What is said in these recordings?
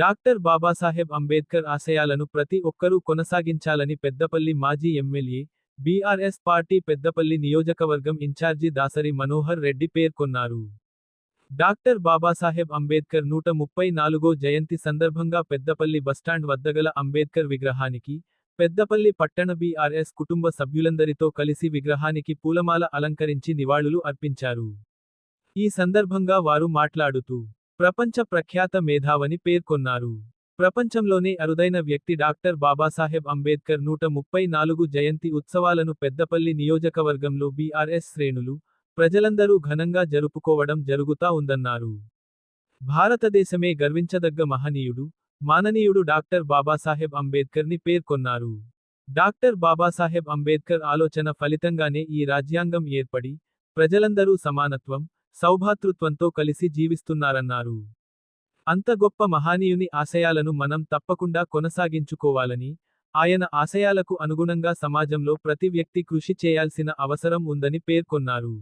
Doctor Babasaheb Ambedkar ఆశయాలను ప్రతి ఒక్కరూ కొనసాగించాలని పెద్దపల్లి మాజీ ఎమ్మెల్యే, బీఆర్ఎస్ పార్టీ పెద్దపల్లి నియోజకవర్గం ఇన్ఛార్జి దాసరి మనోహర్ రెడ్డి పేర్కొన్నారు. డాక్టర్ బాబాసాహెబ్ అంబేద్కర్ 134వ జయంతి సందర్భంగా పెద్దపల్లి బస్టాండ్ వద్దగల అంబేద్కర్ విగ్రహానికి, పెద్దపల్లి పట్టణ బీఆర్ఎస్ కుటుంబ సభ్యులందరితో కలిసి విగ్రహానికి పూలమాల అలంకరించి నివాళులు అర్పించారు. ఈ సందర్భంగా వారు మాట్లాడుతూ, ప్రపంచ ప్రఖ్యాత మేధావని పేర్కొన్నారు. ప్రపంచంలోనే అరుదైన వ్యక్తి డాక్టర్ బాబాసాహెబ్ అంబేద్కర్ 134 జయంతి ఉత్సవాలను పెద్దపల్లి నియోజకవర్గంలో బీఆర్ఎస్ శ్రేణులు, ప్రజలందరూ ఘనంగా జరుపుకోవడం జరుగుతా ఉందన్నారు. భారతదేశమే గర్వించదగ్గ మహనీయుడు, మాననీయుడు డాక్టర్ బాబాసాహెబ్ అంబేద్కర్ని పేర్కొన్నారు. డాక్టర్ బాబాసాహెబ్ అంబేద్కర్ ఆలోచన ఫలితంగానే ఈ రాజ్యాంగం ఏర్పడి, ప్రజలందరూ సమానత్వం, సౌభ్రాతృత్వంతో కలిసి జీవిస్తున్నారన్నారు. అంత గొప్ప మహనీయుని ఆశయాలను మనం తప్పకుండా కొనసాగించుకోవాలని, ఆయన ఆశయాలకు అనుగుణంగా సమాజంలో ప్రతి వ్యక్తి కృషి చేయాల్సిన అవసరం ఉందని పేర్కొన్నారు.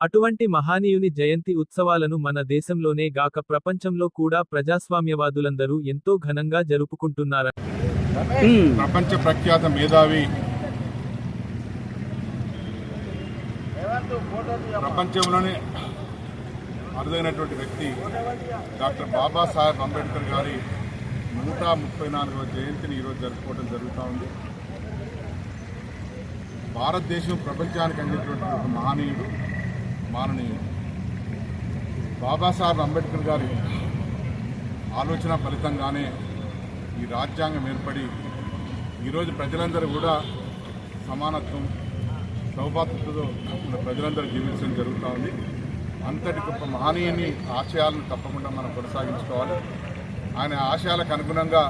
అటువంటి మహనీయుని జయంతి ఉత్సవాలను మన దేశంలోనే గాక ప్రపంచంలో కూడా ప్రజాస్వామ్యవాదులందరూ ఎంతో ఘనంగా జరుపుకుంటున్నారని, ప్రపంచ ప్రఖ్యాత మేధావి, ప్రపంచంలోనే అరుదైనటువంటి వ్యక్తి డాక్టర్ బాబాసాహెబ్ అంబేద్కర్ గారి 134వ జయంతిని ఈరోజు జరుపుకోవడం జరుగుతూ ఉంది. భారతదేశం ప్రపంచానికి అందినటువంటి ఒక మహనీయుడు, మాననీయుడు బాబాసాహెబ్ అంబేద్కర్ గారి ఆలోచన ఫలితంగానే ఈ రాజ్యాంగం ఏర్పడి ఈరోజు ప్రజలందరూ కూడా సమానత్వం, సౌభాతృతతో మన ప్రజలందరూ జీవించడం జరుగుతూ ఉంది. అంతటి గొప్ప మహనీయుని ఆశయాలను తప్పకుండా మనం కొనసాగించుకోవాలి. ఆయన ఆశయాలకు అనుగుణంగా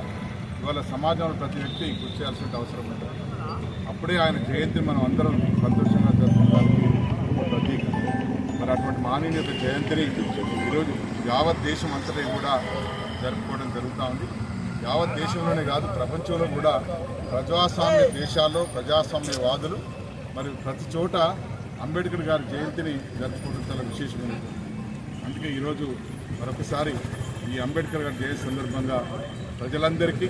ఇవాళ సమాజంలో ప్రతి వ్యక్తి కృషి చేయాల్సిన అవసరం ఉంటుంది. అప్పుడే ఆయన జయంతిని మనం అందరం సంతోషంగా జరుపుకోవడానికి ఒక ప్రతీక. మరి అటువంటి మహనీయుని యొక్క జయంతిని ఈరోజు యావత్ దేశం అంతటా కూడా జరుపుకోవడం జరుగుతూ ఉంది. యావత్ దేశంలోనే కాదు, ప్రపంచంలో కూడా ప్రజాస్వామ్య దేశాల్లో ప్రజాస్వామ్యవాదులు మరి ప్రతి చోట అంబేద్కర్ గారి జయంతిని జరుపుకోవడం చాలా విశేషమైనది. అందుకే ఈరోజు మరొకసారి ఈ అంబేద్కర్ గారి జయంతి సందర్భంగా ప్రజలందరికీ,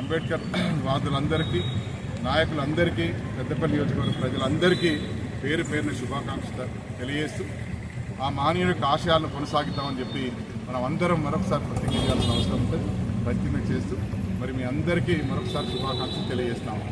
అంబేద్కర్ వాదులందరికీ, నాయకులందరికీ, పెద్దపల్లి నియోజకవర్గ ప్రజలందరికీ పేరు పేరున శుభాకాంక్షలు తెలియజేస్తూ ఆ మహనీయుని యొక్క ఆశయాలను కొనసాగిద్దామని చెప్పి మనం అందరం మరొకసారి ప్రతిజ్ఞ చేయాల్సిన అవసరం ఉంటుంది. ప్రతిజ్ఞ చేస్తూ మరి మీ అందరికీ మరొకసారి శుభాకాంక్షలు తెలియజేస్తాము.